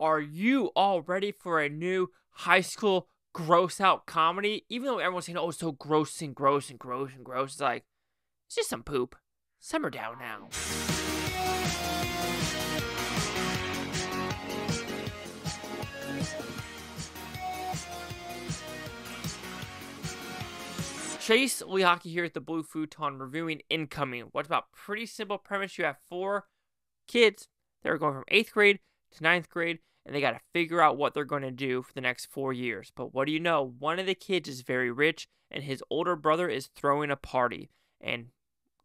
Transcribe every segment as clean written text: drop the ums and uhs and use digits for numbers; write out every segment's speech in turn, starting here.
Are you all ready for a new high school gross out comedy? Even though everyone's saying, oh, it's so gross and gross and gross and gross. It's like, it's just some poop. Simmer down now. Chase Lehocky here at the Blue Futon reviewing Incoming. What's about pretty simple premise. You have 4 kids that are going from 8th grade to 9th grade, and they got to figure out what they're going to do for the next 4 years. But what do you know? One of the kids is very rich, and his older brother is throwing a party, and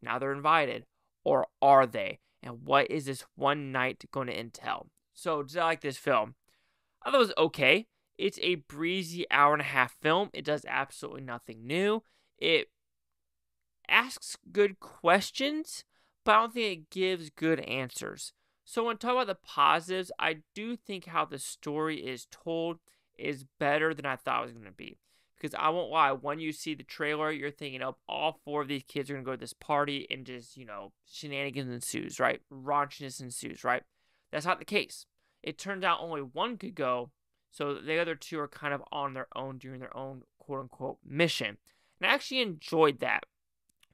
now they're invited. Or are they? And what is this one night going to entail? So, did I like this film? I thought it was okay. It's a breezy hour-and-a-half film. It does absolutely nothing new. It asks good questions, but I don't think it gives good answers. So when talking about the positives, I do think how the story is told is better than I thought it was going to be. Because I won't lie, when you see the trailer, you're thinking, oh, all 4 of these kids are going to go to this party and just, shenanigans ensues, right? Raunchiness ensues, right? That's not the case. It turns out only 1 could go, so the other 2 are kind of on their own doing their own quote-unquote mission. And I actually enjoyed that,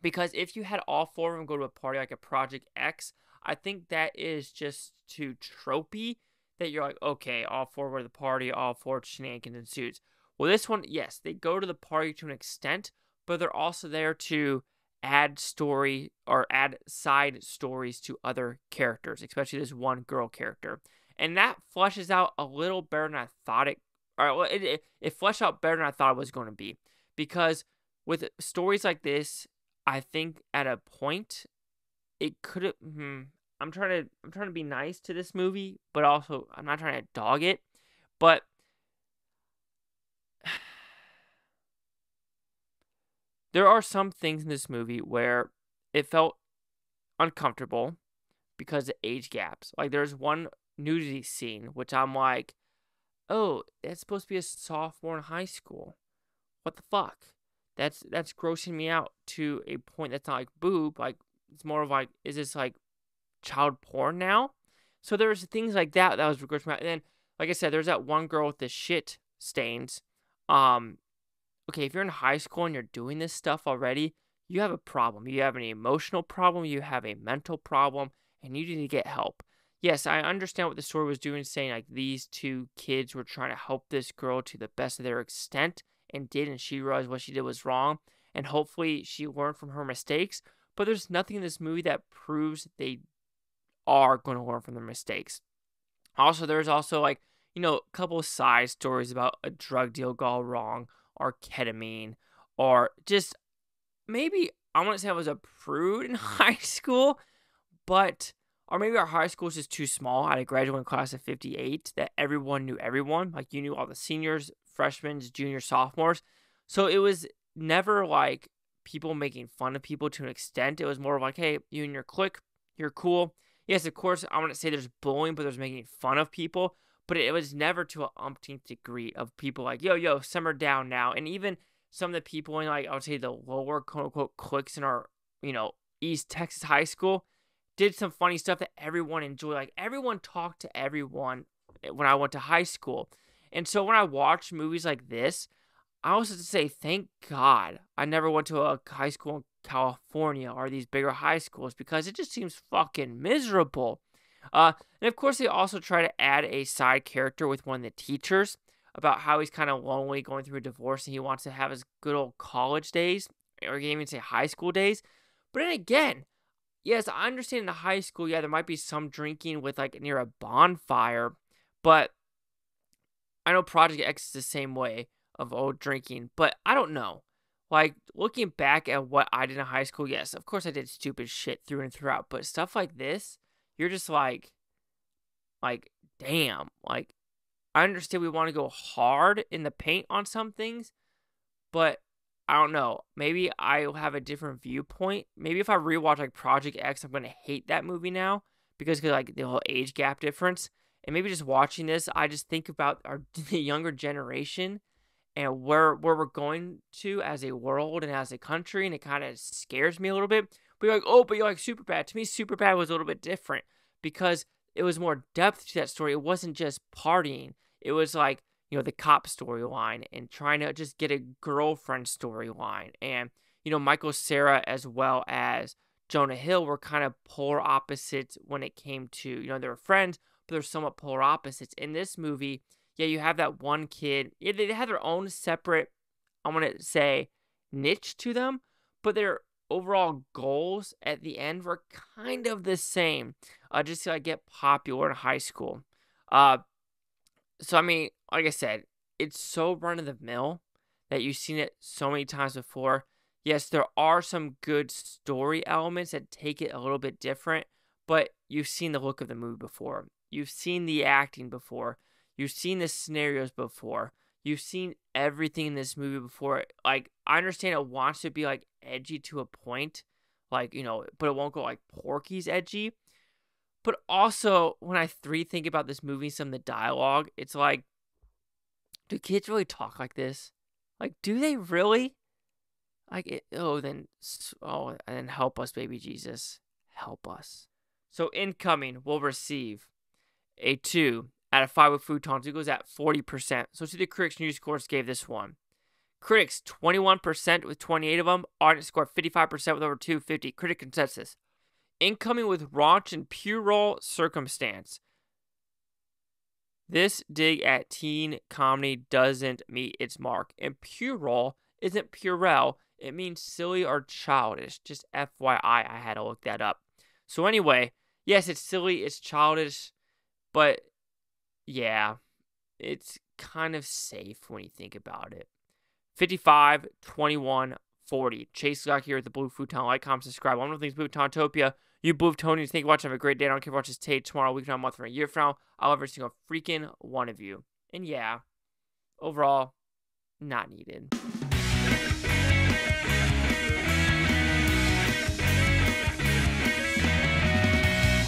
because if you had all 4 of them go to a party like a Project X, I think that is just too tropey that you're like, okay, all 4 go to the party, all 4 shenanigans ensues. Well, this one, yes, they go to the party to an extent, but they're also there to add story or add side stories to other characters, especially this one girl character. And that fleshes out a little better than I thought it fleshed out better than I thought it was going to be. Because with stories like this, I think at a point it could have. I'm trying to be nice to this movie, but also I'm not trying to dog it. But there are some things in this movie where it felt uncomfortable because of age gaps. Like there's one nudity scene which I'm like, oh, that's supposed to be a sophomore in high school. What the fuck? That's grossing me out to a point that's not like boob. Like it's more of like, is this like child porn now? So there's things like that was grossing me out. And then, like I said, there's that one girl with the shit stains. Okay, if you're in high school and you're doing this stuff already, you have a problem. You have an emotional problem. You have a mental problem, and you need to get help. Yes, I understand what the story was doing, saying like these 2 kids were trying to help this girl to the best of their extent, and she realized what she did was wrong, and hopefully she learned from her mistakes. But there's nothing in this movie that proves they are going to learn from their mistakes. Also, there's also like, a couple of side stories about a drug deal gone wrong, or ketamine, or just maybe I want to say I was a prude in high school, or maybe our high school was just too small. I had a graduating class of 58 that everyone knew everyone. Like you knew all the seniors, freshmen, juniors, sophomores. So it was never like people making fun of people to an extent. It was more of like, hey, you and your clique, you're cool. Yes, of course, I want to say there's bullying, but there's making fun of people. But it was never to an umpteenth degree of people like, yo, simmer down now. And even some of the people in, like, I would say the lower, quote-unquote, cliques in our, East Texas high school did some funny stuff that everyone enjoyed. Like, everyone talked to everyone when I went to high school. And so when I watch movies like this, I also have to say, thank God I never went to a high school in California or these bigger high schools, because it just seems fucking miserable. And of course, they also try to add a side character with one of the teachers about how he's kind of lonely going through a divorce and he wants to have his good old college days, or you can even say high school days. But then again, yes, I understand in the high school, yeah, there might be some drinking with like near a bonfire, but I know Project X is the same way of old drinking, but I don't know. Like, looking back at what I did in high school, yes, of course I did stupid shit through and throughout, but stuff like this, you're just like, damn, like, I understand we want to go hard in the paint on some things, but I don't know. Maybe I'll have a different viewpoint. Maybe if I rewatch, like, Project X, I'm going to hate that movie now because like, the whole age gap difference. And maybe just watching this, I just think about the younger generation and where we're going to as a world and as a country, and it kind of scares me a little bit. But you're like, oh, but you're like Superbad. To me, Superbad was a little bit different because it was more depth to that story. It wasn't just partying. It was like, the cop storyline and trying to just get a girlfriend storyline. And, Michael Cera as well as Jonah Hill were kind of polar opposites when it came to, they were friends, but they're somewhat polar opposites. In this movie, yeah, you have that one kid. Yeah, they have their own separate, I want to say, niche to them, but their overall goals at the end were kind of the same. Just to get popular in high school. So I mean, like I said, it's so run of the mill that you've seen it so many times before. Yes, there are some good story elements that take it a little bit different, but you've seen the look of the movie before. You've seen the acting before. You've seen the scenarios before. You've seen everything in this movie before. Like, I understand it wants to be, edgy to a point. But it won't go, Porky's edgy. But also, when I think about this movie, some of the dialogue, it's like, do kids really talk like this? Do they really? And then help us, baby Jesus. Help us. So, Incoming will receive a 2 out of 5 with Futons. It goes at 40%. So, to the critics, news scores gave this one. Critics, 21% with 28 of them. Audience score, 55% with over 250. Critic consensus. Incoming with raunch and puerile circumstance. This dig at teen comedy doesn't meet its mark. And puerile isn't puerile. It means silly or childish. Just FYI, I had to look that up. So anyway, yes, it's silly, it's childish, but yeah, it's kind of safe when you think about it. 55, 21, 40. Chase Lock here at the Blue Futon. Like, comment, subscribe. One of the things, Bluetopia. You Blue Tony, thank you for watching. Have a great day. I don't care if you watch this tape tomorrow, week from now, month from a year from now. I love every single freaking one of you. And yeah, overall, not needed.